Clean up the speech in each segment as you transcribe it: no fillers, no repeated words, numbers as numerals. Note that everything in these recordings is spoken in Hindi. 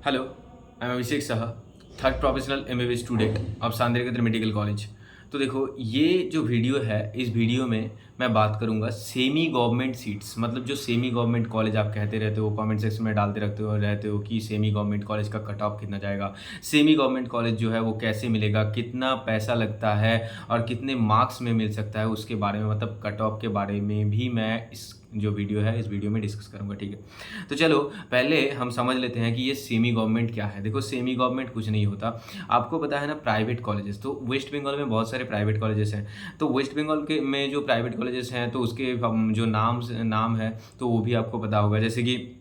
Hello, I am Abhishek Saha, third professional MBBS student of Sandrika medical college. तो देखो, ये जो वीडियो है, इस वीडियो में मैं बात करूंगा सेमी गवर्नमेंट सीट्स, मतलब जो सेमी गवर्नमेंट कॉलेज आप कहते रहते हो, कमेंट सेक्शन में डालते रहते हो कि सेमी गवर्नमेंट कॉलेज का कट ऑफ कितना जाएगा, सेमी गवर्नमेंट कॉलेज जो है वो कैसे मिलेगा, कितना पैसा लगता है और कितने मार्क्स में मिल सकता है, उसके बारे में मतलब कट ऑफ के बारे में भी मैं इस जो वीडियो है इस वीडियो में डिस्कस करूंगा। ठीक है, तो चलो पहले हम समझ लेते हैं कि ये सेमी गवर्नमेंट क्या है। देखो, सेमी गवर्नमेंट कुछ नहीं होता, आपको पता है ना, प्राइवेट कॉलेजेस। तो वेस्ट बंगाल में बहुत सारे प्राइवेट कॉलेजेस हैं। तो वेस्ट बंगाल के में जो प्राइवेट कॉलेजेस हैं तो उसके जो नाम है तो वो भी आपको पता होगा। जैसे कि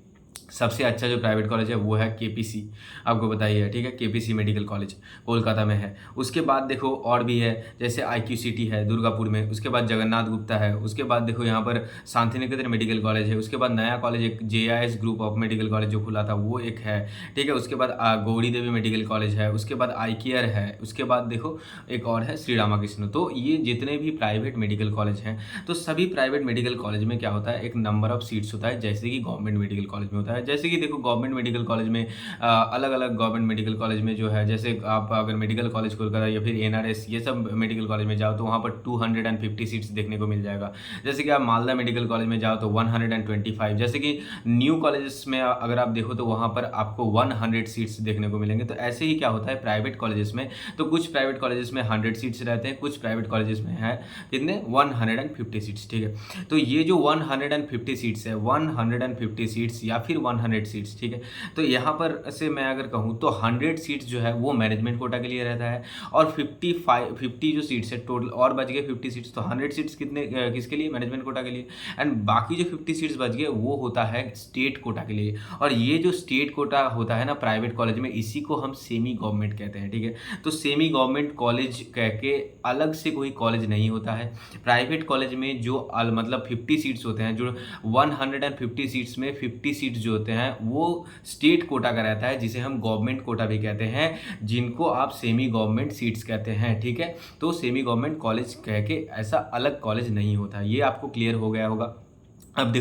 सबसे अच्छा जो प्राइवेट कॉलेज है वो है केपीसी, आपको बताइए। ठीक है, केपीसी मेडिकल कॉलेज कोलकाता में है। उसके बाद देखो और भी है, जैसे आईक्यूसीटी है दुर्गापुर में, उसके बाद जगन्नाथ गुप्ता है, उसके बाद देखो यहाँ पर शांति निकेतन मेडिकल कॉलेज है, उसके बाद नया कॉलेज एक JIS group of medical college जो खुला था वो एक है। ठीक है, उसके बाद गौरी देवी मेडिकल कॉलेज है, उसके बाद आई केयर है, उसके बाद देखो एक और है श्री रामाकृष्ण। तो ये जितने भी प्राइवेट मेडिकल कॉलेज हैं, तो सभी प्राइवेट मेडिकल कॉलेज में क्या होता है, एक नंबर ऑफ सीट्स होता है, जैसे कि गवर्नमेंट मेडिकल कॉलेज में होता है। जैसे कि देखो, गवर्नमेंट मेडिकल कॉलेज में अलग अलग गवर्नमेंट मेडिकल कॉलेज में जो है, जैसे आप अगर मेडिकल कॉलेज कोलकाता या फिर एनआरएस ये सब मेडिकल कॉलेज में जाओ तो वहाँ पर 250 सीट्स देखने को मिल जाएगा। जैसे कि आप मालदा मेडिकल कॉलेज में जाओ तो 125। जैसे कि न्यू कॉलेजेस में अगर आप देखो तो वहाँ पर आपको 100 सीट्स देखने को मिलेंगे। तो ऐसे ही क्या होता है प्राइवेट कॉलेजेस में, तो कुछ प्राइवेट कॉलेजेस में 100 सीट्स रहते हैं, कुछ प्राइवेट कॉलेजेस में है कितने 150 सीट्स। ठीक है, तो ये जो 150 सीट्स है, 150 सीट्स या फिर 100 सीट्स, ठीक है, तो यहाँ पर से मैं अगर कहूँ तो 100 सीट्स जो है वो मैनेजमेंट कोटा के लिए रहता है, और 50 जो सीट्स है टोटल और बच गए 50 सीट्स, तो 100 सीट्स कितने किसके लिए, मैनेजमेंट कोटा के लिए, एंड बाकी जो 50 सीट्स बच गए वो होता है स्टेट कोटा के लिए। और ये जो स्टेट कोटा होता है ना प्राइवेट कॉलेज में, इसी को हम सेमी गवर्नमेंट कहते हैं। ठीक है, तो सेमी गवर्नमेंट कॉलेज कह के अलग से कोई कॉलेज नहीं होता है। प्राइवेट कॉलेज में जो मतलब 50 सीट्स होते हैं, जो 150 सीट्स में 50 सीट्स जो होते हैं वो स्टेट कोटा का रहता है, जिसे हम गवर्नमेंट कोटा भी कहते हैं, जिनको आप सेमी गवर्नमेंट सीट्स कहते हैं। ठीक है, तो सेमी गवर्नमेंट कॉलेज कह के ऐसा अलग कॉलेज नहीं होता। ये आपको क्लियर हो गया होगा। अब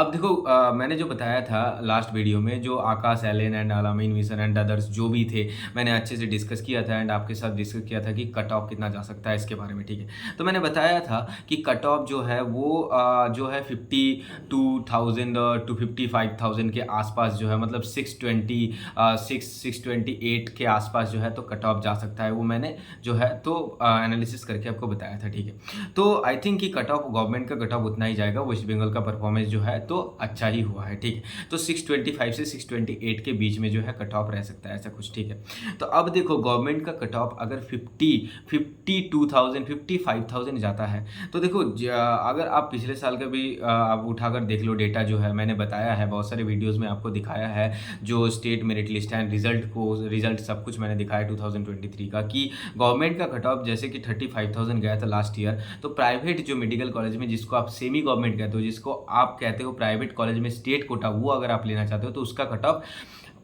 देखो मैंने जो बताया था लास्ट वीडियो में, जो Aakash, Allen and Alameen Mission and others जो भी थे, मैंने अच्छे से डिस्कस किया था एंड आपके साथ डिस्कस किया था कि कट ऑफ कितना जा सकता है इसके बारे में। ठीक है, तो मैंने बताया था कि कट ऑफ जो है वो जो है 52,000 टू 55,000 के आसपास जो है, मतलब 628 के आसपास जो है तो कट ऑफ जा सकता है। वो मैंने जो है तो एनालिसिस करके आपको बताया था। ठीक है, तो आई थिंक कि कट ऑफ गवर्नमेंट का कट ऑफ उतना ही जाएगा, वेस्ट बंगाल का परफॉर्मेंस जो है तो अच्छा ही हुआ है। ठीक है, तो 625 से 628 के बीच में जो है कट ऑफ रह सकता है, ऐसा कुछ। ठीक है, तो अब देखो गवर्नमेंट का कट ऑफ अगर 52,000 55,000 जाता है तो देखो अगर आप पिछले साल का भी आप उठाकर देख लो, डेटा जो है मैंने बताया है, बहुत सारे वीडियोज़ में आपको दिखाया है, जो स्टेट मेरिट लिस्ट है, रिजल्ट सब कुछ मैंने दिखाया 2023 का, कि गवर्नमेंट का कट ऑफ जैसे कि 35,000 गया था लास्ट ईयर, तो प्राइवेट जो मेडिकल कॉलेज में, जिसको आप सेमी गवर्नमेंट कहते हो, जिसको आप कहते हो प्राइवेट कॉलेज में स्टेट कोटा, वो अगर आप लेना चाहते हो तो उसका cut off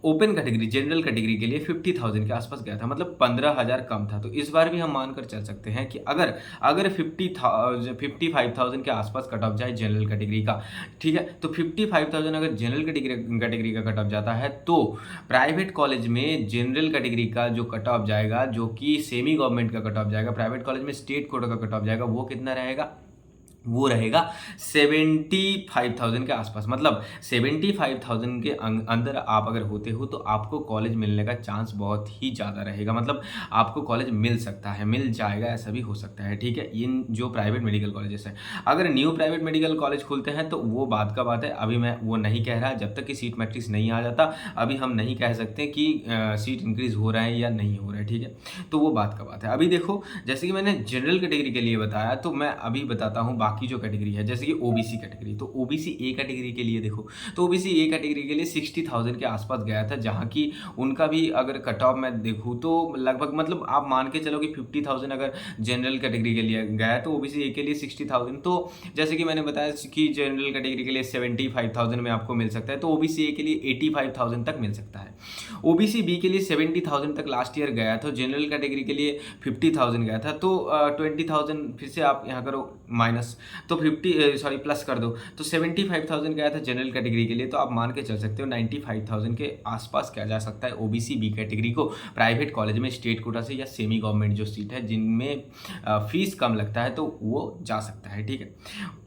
open category, general category के लिए 50,000 के आसपास गया था, मतलब 15,000 कम था। तो इस बार भी हम मानकर चल सकते हैं कि अगर 55,000 के आसपास कट ऑफ जाए जनरल कैटेगरी का, ठीक है, तो 55,000 अगर जनरल कैटेगरी का कट ऑफ जाता है, तो प्राइवेट कॉलेज में जनरल कैटेगरी का जो कट ऑफ जाएगा, जो कि सेमी गवर्नमेंट का कट ऑफ जाएगा, प्राइवेट कॉलेज में स्टेट कोटा का कट ऑफ जाएगा, वो कितना रहेगा, वो रहेगा 75,000 के आसपास। मतलब 75,000 के अंदर आप अगर होते हो तो आपको कॉलेज मिलने का चांस बहुत ही ज़्यादा रहेगा, मतलब आपको कॉलेज मिल सकता है, मिल जाएगा, ऐसा भी हो सकता है। ठीक है, इन जो प्राइवेट मेडिकल कॉलेजेस हैं, अगर न्यू प्राइवेट मेडिकल कॉलेज खुलते हैं तो वो बात का बात है, अभी मैं वो नहीं कह रहा, जब तक कि सीट मैट्रिक्स नहीं आ जाता अभी हम नहीं कह सकते कि सीट इंक्रीज हो रहा है या नहीं हो रहा है। ठीक है, तो वो बात का बात है। अभी देखो, जैसे कि मैंने जनरल कैटेगरी के लिए बताया, तो मैं अभी बताता हूँ बाकी जो कैटेगरी है, जैसे कि ओबीसी कैटेगरी। तो ओबीसी ए कैटेगरी के लिए देखो, तो ओबीसी ए कैटेगरी के लिए 60,000 के आसपास गया था, जहां की उनका भी अगर कट ऑफ मैं देखूँ तो लगभग, मतलब आप मान के चलो कि 50,000 अगर जनरल कैटेगरी के लिए गया है तो ओबीसी ए के लिए 60,000, तो जैसे कि मैंने बताया कि जनरल कैटेगरी के लिए 75,000 में आपको मिल सकता है, तो ओबीसी ए के लिए 85,000 तक मिल सकता है। ओबीसी बी के लिए 70,000 तक लास्ट ईयर गया था, जनरल कैटेगरी के लिए 50,000 गया था, तो 20,000 फिर से आप यहाँ करो माइनस, तो 50 सॉरी प्लस कर दो तो 75,000 का आया था जनरल कैटेगरी के लिए। तो आप मान के चल सकते हो 95,000 के आसपास क्या जा सकता है ओबीसी बी कैटेगरी को प्राइवेट कॉलेज में स्टेट कोटा से या सेमी गवर्नमेंट जो सीट है जिनमें फीस कम लगता है तो वो जा सकता है, ठीक है।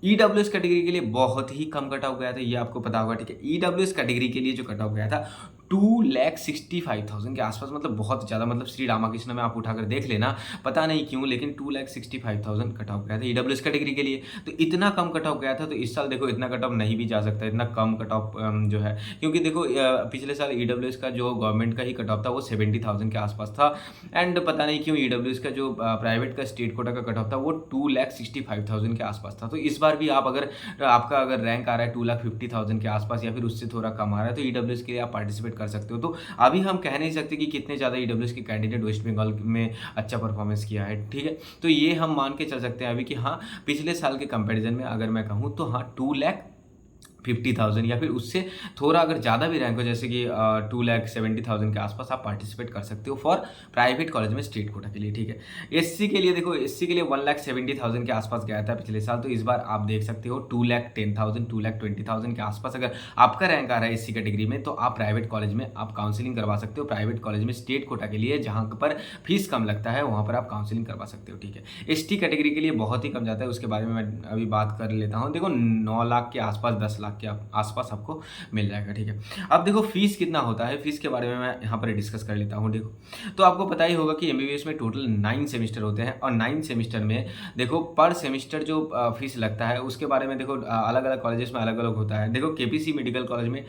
ईडब्ल्यूएस कैटेगरी के लिए बहुत ही कम कट ऑफ गया था, ये आपको पता होगा, ठीक है। ईडब्ल्यूएस कैटेगरी के लिए जो कट ऑफ गया था 2,65,000 के आसपास, मतलब बहुत ज़्यादा, मतलब श्री रामाकृष्ण में आप उठाकर देख लेना, पता नहीं क्यों लेकिन 2,65,000 कट ऑफ गया था ईडब्ल्यूएस कैटेगरी के लिए। तो इतना कम कट ऑफ गया था, तो इस साल देखो इतना कट ऑफ नहीं भी जा सकता, इतना कम कट ऑफ जो है, क्योंकि देखो पिछले साल ईडब्ल्यूएस का जो गवर्नमेंट का ही कट ऑफ था वो 70,000 के आसपास था। एंड पता नहीं क्यों ईडब्ल्यूएस का जो प्राइवेट का स्टेट कोटा का कट ऑफ था वो 2,65,000 के आसपास था। तो इस बार भी आप अगर आपका अगर रैंक आ रहा है 2,50,000 के आसपास या फिर उससे थोड़ा कम आ रहा है तो ईडब्ल्यूएस के लिए आप पार्टिसिपेट कर सकते हो। तो अभी हम कह नहीं सकते कि कितने ज़्यादा ईडब्ल्यूएस के कैंडिडेट वेस्ट बंगाल में अच्छा परफॉर्मेंस किया है, ठीक है। तो ये हम मान के चल सकते हैं अभी कि हाँ पिछले साल के कंपैरिजन में अगर मैं कहूँ तो हाँ 2,50,000 या फिर उससे थोड़ा अगर ज़्यादा भी रैंक हो जैसे कि 2,70,000 के आसपास आप पार्टिसिपेट कर सकते हो फॉर प्राइवेट कॉलेज में स्टेट कोटा के लिए, ठीक है। एससी के लिए देखो, एससी के लिए 1,70,000 के आसपास गया था पिछले साल, तो इस बार आप देख सकते हो 2,10,000 2,20,000 के आसपास अगर आपका रैंक आ रहा है एससी कैटेगरी में तो आप प्राइवेट कॉलेज में आप काउंसिलिंग करवा सकते हो, प्राइवेट कॉलेज में स्टेट कोटा के लिए जहाँ पर फीस कम लगता है वहाँ पर आप काउंसिलिंग करवा सकते हो, ठीक है। एसटी कैटेगरी के लिए बहुत ही कम जाता है, उसके बारे में मैं अभी बात कर लेता हूँ। देखो 9 लाख के आसपास 10 लाख के आसपास आपको मिल जाएगा, ठीक है। अब देखो फीस कितना होता है, फीस के बारे में मैं यहाँ पर डिस्कस कर लेता हूँ। देखो तो आपको पता ही होगा कि एमबीबीएस में टोटल 9 सेमेस्टर होते हैं और 9 सेमेस्टर में देखो पर सेमेस्टर जो फीस लगता है उसके बारे में देखो अलग अलग कॉलेजेस में अलग अलग होता है। देखो केपीसी मेडिकल कॉलेज में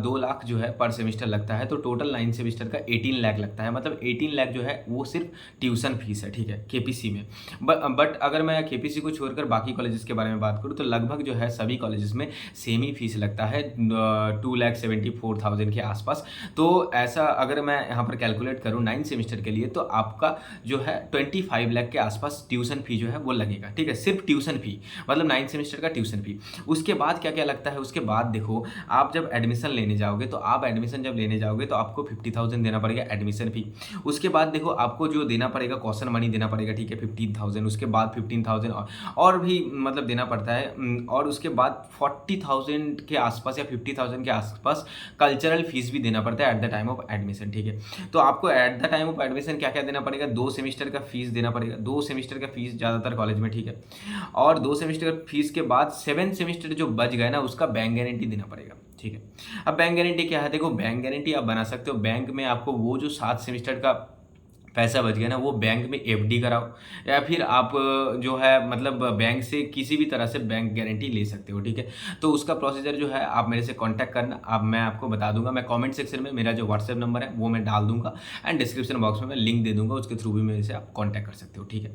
2 लाख जो है पर सेमेस्टर लगता है, तो टोटल 9 सेमेस्टर का 18 लाख लगता है, मतलब 18 लाख जो है वो सिर्फ ट्यूशन फीस है, ठीक है, केपीसी में। बट अगर मैं केपीसी को छोड़कर बाकी कॉलेजेस के बारे में बात करूँ तो लगभग जो है सभी कॉलेजेस में सेम ही फीस लगता है 2,74,000 के आसपास। तो ऐसा अगर मैं यहाँ पर कैलकुलेट करूँ 9 सेमेस्टर के लिए तो आपका जो है 25 लाख के आसपास ट्यूशन फी जो है वो लगेगा, ठीक है, सिर्फ ट्यूशन फी, मतलब 9 सेमेस्टर का ट्यूशन फी। उसके बाद क्या क्या लगता है, उसके बाद देखो आप जब एडमिशन लेने जाओगे तो आप एडमिशन जब लेने जाओगे तो आपको 50,000 देना पड़ेगा एडमिशन फी। उसके बाद देखो आपको जो देना पड़ेगा कॉशन मनी देना पड़ेगा, ठीक है, 15,000। उसके बाद 15,000 और भी मतलब देना पड़ता है, और उसके बाद 40,000 के आसपास या 50,000 के आसपास कल्चरल फीस भी देना पड़ता है at the time of admission, ठीक है। तो आपको at the time of admission क्या क्या देना पड़ेगा, 2 सेमेस्टर का फीस देना पड़ेगा, 2 सेमेस्टर का फीस ज़्यादातर कॉलेज में, ठीक है। और 2 सेमेस्टर का फीस के बाद 7 सेमेस्टर जो बच गए ना उसका बैंक गारंटी देना पड़ेगा, ठीक है। अब बैंक गारंटी क्या है, देखो बैंक गारंटी आप बना सकते हो, बैंक में आपको वो जो 7 सेमेस्टर का पैसा बच गया ना वो बैंक में एफडी कराओ या फिर आप जो है मतलब बैंक से किसी भी तरह से बैंक गारंटी ले सकते हो, ठीक है। तो उसका प्रोसीजर जो है आप मेरे से कांटेक्ट करना, अब मैं आपको बता दूंगा, मैं कमेंट सेक्शन में मेरा जो व्हाट्सएप नंबर है वो मैं डाल दूंगा एंड डिस्क्रिप्शन बॉक्स में मैं लिंक दे दूंगा, उसके थ्रू भी मेरे से आप कॉन्टैक्ट कर सकते हो, ठीक है।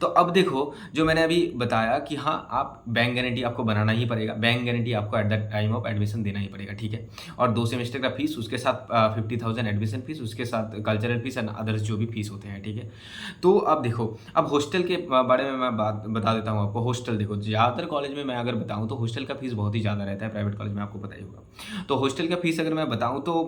तो अब देखो जो मैंने अभी बताया कि हाँ आप बैंक गारंटी आपको बनाना ही पड़ेगा, बैंक गारंटी आपको at the time of admission देना ही पड़ेगा, ठीक है। और 2 सेमेस्टर का फीस, उसके साथ 50,000 एडमिशन फीस, उसके साथ कल्चरल फीस एंड अदर्स जो भी फीस होते हैं, ठीक है। तो अब देखो अब हॉस्टल के बारे में मैं बात बता देता हूँ आपको। हॉस्टल देखो ज़्यादातर कॉलेज में मैं अगर बताऊँ तो हॉस्टल का फीस बहुत ही ज़्यादा रहता है, प्राइवेट कॉलेज में आपको पता ही होगा। तो हॉस्टल का फीस अगर मैं बताऊँ तो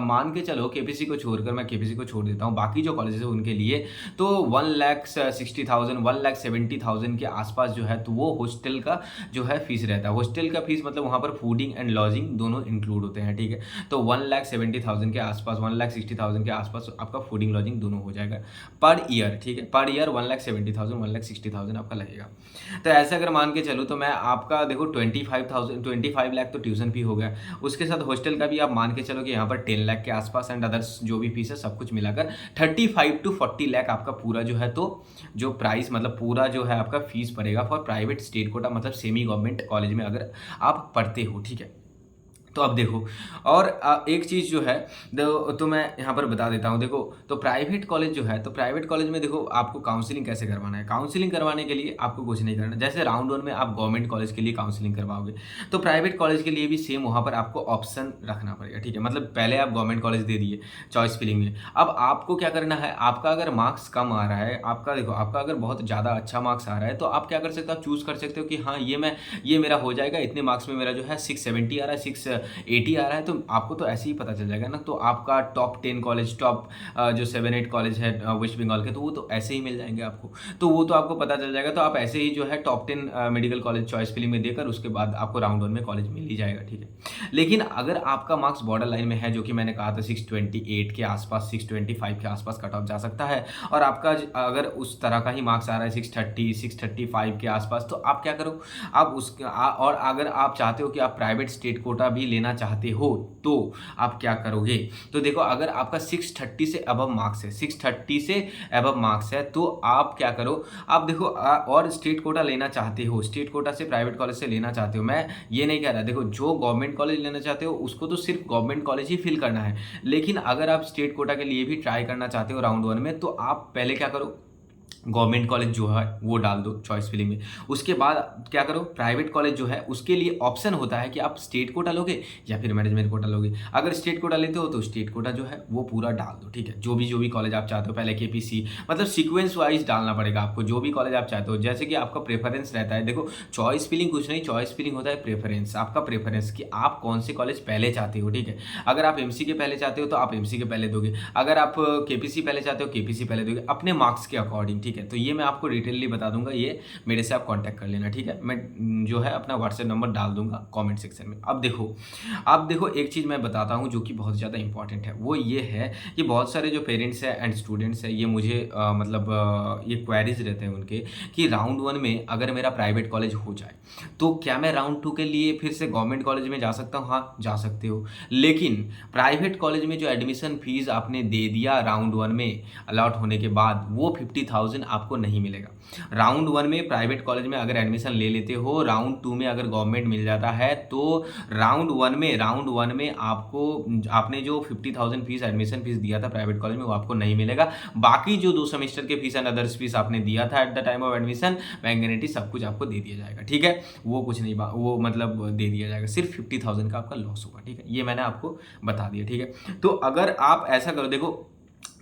मान के चलो केपीसी को छोड़कर, मैं केपीसी को छोड़ देता हूँ, बाकी जो कॉलेज है उनके लिए तो 1,60,000 1,70,000 के आसपास जो है तो वो हॉस्टल का जो है फीस रहता है। हॉस्टल का फीस मतलब वहाँ पर फूडिंग एंड लॉजिंग दोनों इंक्लूड होते हैं, ठीक है। तो 1,70,000 के आसपास 1,60,000 के आसपास आपका फूडिंग लॉजिंग दोनों हो जाएगा पर ईयर, ठीक है। पर ईयर 1,70,000 1,60,000 आपका लगेगा। तो ऐसे अगर मान के चलूँ तो मैं आपका देखो 25 लाख तो ट्यूशन फी हो गया, उसके साथ हॉस्टल का भी आप मान के चलो कि यहाँ पर 10 लाख के आसपास एंड अदर्स जो भी फीस है सब कुछ मिलाकर 35 to 40 लाख आपका पूरा जो है तो जो प्राइस मतलब पूरा जो है आपका फीस पड़ेगा फॉर प्राइवेट स्टेट कोटा मतलब सेमी गवर्नमेंट कॉलेज में अगर आप पढ़ते हो, ठीक है। तो अब देखो और एक चीज़ जो है तो मैं यहाँ पर बता देता हूँ। देखो तो प्राइवेट कॉलेज जो है तो प्राइवेट कॉलेज में देखो आपको काउंसलिंग कैसे करवाना है। काउंसलिंग करवाने के लिए आपको कुछ नहीं करना, जैसे राउंड 1 में आप गवर्नमेंट कॉलेज के लिए काउंसलिंग करवाओगे तो प्राइवेट कॉलेज के लिए भी सेम वहाँ पर आपको ऑप्शन रखना पड़ेगा, ठीक है। मतलब पहले आप गवर्नमेंट कॉलेज दे दिए चॉइस फिलिंग में, अब आपको क्या करना है, आपका अगर मार्क्स कम आ रहा है, आपका देखो आपका अगर बहुत ज़्यादा अच्छा मार्क्स आ रहा है तो आप क्या कर सकते हो, आप चूज़ कर सकते हो कि हाँ ये मेरा हो जाएगा, इतने मार्क्स में मेरा जो है 670 आ रहा है, 80 आ रहा है तो आपको तो ऐसे ही पता चल जाएगा ना, तो आपका टॉप 10 कॉलेज, टॉप जो 7-8 कॉलेज है वेस्ट बंगाल के, तो वो तो ऐसे ही मिल जाएंगे आपको, तो वो तो आपको पता चल जाएगा। तो आप ऐसे ही जो है top 10 medical college choice filling में देकर उसके बाद आपको राउंड 1 में कॉलेज मिल ही जाएगा, ठीक है। लेकिन अगर आपका मार्क्स बॉर्डर लाइन में है, जो कि मैंने कहा था 628 के आसपास, 625 के आसपास कट ऑफ जा सकता है, और आपका अगर उस तरह का ही मार्क्स आ रहा है 630, 635 के आसपास, तो आप क्या करो, आप और अगर आप चाहते हो कि आप प्राइवेट स्टेट कोटा भी लेना चाहते हो तो आप क्या करोगे, तो देखो अगर आपका 630 से अबव मार्क्स है, 630 से अबव मार्क्स है, तो आप क्या करो, आप देखो और स्टेट कोटा लेना चाहते हो, स्टेट कोटा से प्राइवेट कॉलेज से लेना चाहते हो, मैं ये नहीं कह रहा, देखो जो गवर्नमेंट कॉलेज लेना चाहते हो उसको तो सिर्फ गवर्नमेंट कॉलेज ही फिल करना है, लेकिन अगर आप स्टेट कोटा के लिए भी ट्राई करना चाहते हो राउंड 1 में, तो आप पहले क्या करो, गवर्नमेंट कॉलेज जो है वो डाल दो चॉइस फिलिंग में। उसके बाद क्या करो, प्राइवेट कॉलेज जो है उसके लिए ऑप्शन होता है कि आप स्टेट कोटा लोगे या फिर मैनेजमेंट कोटा लोगे। अगर स्टेट कोटा लेते हो तो स्टेट कोटा जो है वो पूरा डाल दो, ठीक है। जो भी कॉलेज आप चाहते हो, पहले केपीसी, मतलब सीक्वेंस वाइज डालना पड़ेगा आपको, जो भी कॉलेज आप चाहते हो, जैसे कि आपका प्रेफरेंस रहता है। देखो चॉइस फिलिंग कुछ नहीं, चॉइस फिलिंग होता है प्रेफरेंस, आपका प्रेफरेंस कि आप कौन से कॉलेज पहले चाहते हो, ठीक है। अगर आप एमसी के पहले चाहते हो तो आप एमसी के पहले दोगे, अगर आप केपीसी पहले चाहते हो केपीसी पहले दोगे, अपने मार्क्स के अकॉर्डिंग, ठीक है। तो ये मैं आपको डिटेलली बता दूंगा, ये मेरे से आप कांटेक्ट कर लेना, ठीक है। मैं जो है अपना व्हाट्सएप नंबर डाल दूंगा कमेंट सेक्शन में। अब देखो एक चीज़ मैं बताता हूँ जो कि बहुत ज़्यादा इंपॉर्टेंट है, वो ये है कि बहुत सारे जो पेरेंट्स हैं एंड स्टूडेंट्स हैं, ये मुझे ये क्वेरीज रहते हैं उनके कि राउंड 1 में अगर मेरा प्राइवेट कॉलेज हो जाए तो क्या मैं राउंड 2 के लिए फिर से गवर्नमेंट कॉलेज में जा सकता हूँ? हाँ, जा सकते हो, लेकिन प्राइवेट कॉलेज में जो एडमिशन फीस आपने दे दिया राउंड 1 में अलॉट होने के बाद, वो 50,000 आपको नहीं मिलेगा। राउंड 1 में प्राइवेट कॉलेज में अगर एडमिशन ले लेते हो, राउंड 2 में अगर गवर्नमेंट मिल जाता है, तो राउंड 1 में आपको आपने जो 50,000 फीस एडमिशन फीस दिया था प्राइवेट कॉलेज में, वो आपको नहीं मिलेगा। बाकी जो 2 सेमेस्टर के फीस एंड अदर्स फीस आपने दिया था at the time of admission, bank guarantee सब कुछ आपको दे दिया जाएगा, ठीक है। वो कुछ नहीं, वो मतलब दे दिया जाएगा, सिर्फ 50,000 का आपका लॉस होगा, ठीक है। ये मैंने आपको बता दिया, ठीक है। तो अगर आप ऐसा करो, देखो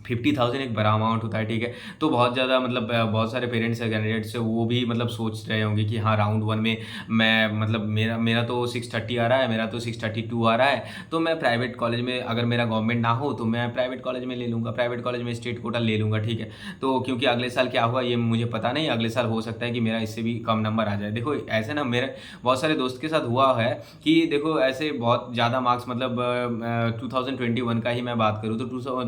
50,000 एक बड़ा अमाउंट होता है, ठीक है। तो बहुत ज़्यादा मतलब बहुत सारे पेरेंट्स या कैंडिडेट्स वो भी मतलब सोच रहे होंगे कि हाँ राउंड 1 में मैं मतलब मेरा तो 630 आ रहा है, मेरा तो 632 आ रहा है, तो मैं प्राइवेट कॉलेज में, अगर मेरा गवर्नमेंट ना हो तो मैं प्राइवेट कॉलेज में ले लूँगा, प्राइवेट कॉलेज में स्टेट कोटा ले लूँगा, ठीक है। तो क्योंकि अगले साल क्या होगा ये मुझे पता नहीं, अगले साल हो सकता है कि मेरा इससे भी कम नंबर आ जाए। देखो ऐसे ना मेरे बहुत सारे दोस्त के साथ हुआ है कि देखो ऐसे बहुत ज़्यादा मार्क्स, मतलब 2021 का ही मैं बात करूँ तो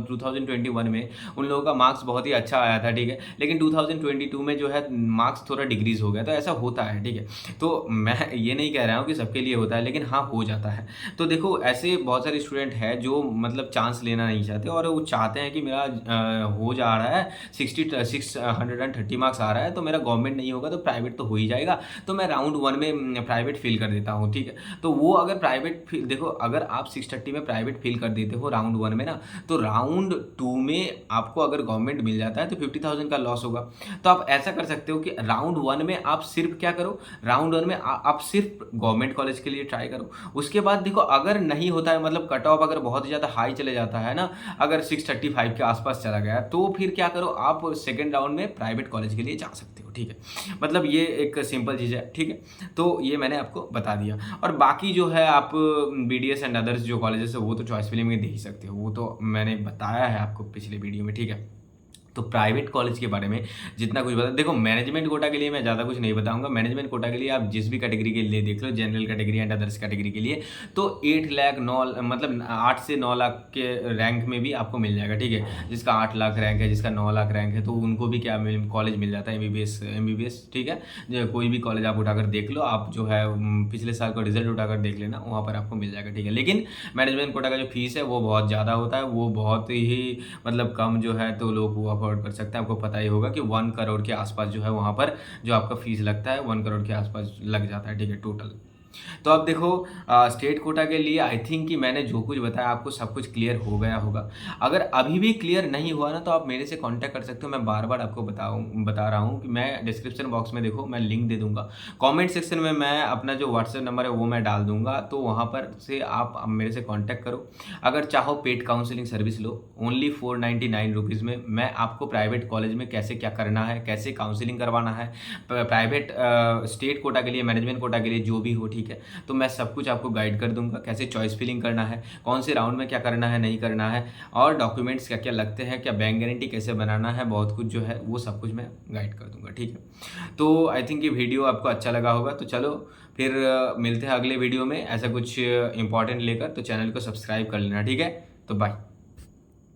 2021 में उन लोगों का मार्क्स बहुत ही अच्छा आया था, ठीक है। लेकिन 2022 में जो है मार्क्स थोड़ा डिक्रीज हो गया, तो ऐसा होता है, ठीक है। तो मैं ये नहीं कह रहा हूँ कि सबके लिए होता है, लेकिन हाँ हो जाता है। तो देखो ऐसे बहुत सारे स्टूडेंट हैं जो मतलब चांस लेना नहीं चाहते और वो चाहते हैं कि मेरा हो जा रहा है 630 मार्क्स आ रहा है, तो मेरा गवर्नमेंट नहीं होगा तो प्राइवेट तो हो ही जाएगा, तो मैं राउंड 1 में प्राइवेट फिल कर देता हूँ, ठीक है। तो वो अगर प्राइवेट देखो अगर आप 630 में प्राइवेट फिल कर देते हो राउंड 1 में ना, तो राउंड 2 में आपको अगर गवर्नमेंट मिल जाता है तो 50,000 का लॉस होगा। तो आप ऐसा कर सकते हो कि राउंड 1 में आप सिर्फ क्या करो, राउंड 1 में आप सिर्फ गवर्नमेंट कॉलेज के लिए ट्राई करो। उसके बाद देखो अगर नहीं होता है, मतलब कट ऑफ अगर बहुत ज़्यादा हाई चले जाता है ना, अगर 635 के आसपास चला गया, तो फिर क्या करो, आप सेकेंड राउंड में प्राइवेट कॉलेज के लिए जा सकते हो, ठीक है। मतलब ये एक सिंपल चीज़ है, ठीक है। तो ये मैंने आपको बता दिया, और बाकी जो है आप BDS एंड अदर्स जो कॉलेजेस है वो तो चॉइस फिलिंग में दे ही सकते हो, वो तो मैंने बताया है आपको पिछले वीडियो में, ठीक है। तो प्राइवेट कॉलेज के बारे में जितना कुछ बता, देखो मैनेजमेंट कोटा के लिए मैं ज़्यादा कुछ नहीं बताऊंगा। मैनेजमेंट कोटा के लिए आप जिस भी कैटेगरी के लिए देख लो, general category and others category के लिए, तो 8 लाख 9 मतलब 8 से 9 लाख के रैंक में भी आपको मिल जाएगा, ठीक है। जिसका 8 लाख रैंक है, जिसका 9 लाख रैंक है, तो उनको भी क्या कॉलेज मिल जाता है, MBBS, ठीक है। जो कोई भी कॉलेज आप उठाकर देख लो, आप जो है पिछले साल का रिजल्ट उठाकर देख लेना, वहाँ पर आपको मिल जाएगा, ठीक है। लेकिन मैनेजमेंट कोटा का जो फीस है वो बहुत ज़्यादा होता है, वो बहुत ही मतलब कम जो है, तो लोग वो अफोर्ड कर सकते हैं। आपको पता ही होगा कि 1 करोड़ के आसपास जो है वहाँ पर जो आपका फीस लगता है 1 करोड़ के आसपास लग जाता है, ठीक है, टोटल। तो अब देखो स्टेट कोटा के लिए आई थिंक कि मैंने जो कुछ बताया आपको सब कुछ क्लियर हो गया होगा। अगर अभी भी क्लियर नहीं हुआ ना, तो आप मेरे से कांटेक्ट कर सकते हो। मैं बार बार आपको बता रहा हूँ कि मैं डिस्क्रिप्शन बॉक्स में देखो मैं लिंक दे दूंगा, कमेंट सेक्शन में मैं अपना जो व्हाट्सएप नंबर है वो मैं डाल दूंगा, तो वहाँ पर से आप मेरे से कॉन्टैक्ट करो। अगर चाहो पेड काउंसलिंग सर्विस लो, ओनली 499 रुपीज़ में मैं आपको प्राइवेट कॉलेज में कैसे क्या करना है, कैसे काउंसलिंग करवाना है, प्राइवेट स्टेट कोटा के लिए, मैनेजमेंट कोटा के लिए जो भी हो, ठीक ठीक है। तो मैं सब कुछ आपको गाइड कर दूंगा, कैसे चॉइस फिलिंग करना है, कौन से राउंड में क्या करना है नहीं करना है, और डॉक्यूमेंट्स क्या क्या लगते हैं, क्या बैंक गारंटी कैसे बनाना है, बहुत कुछ जो है वो सब कुछ मैं गाइड कर दूंगा, ठीक है। तो आई थिंक ये वीडियो आपको अच्छा लगा होगा। तो चलो फिर मिलते हैं अगले वीडियो में ऐसा कुछ इंपॉर्टेंट लेकर। तो चैनल को सब्सक्राइब कर लेना, ठीक है। तो बाय।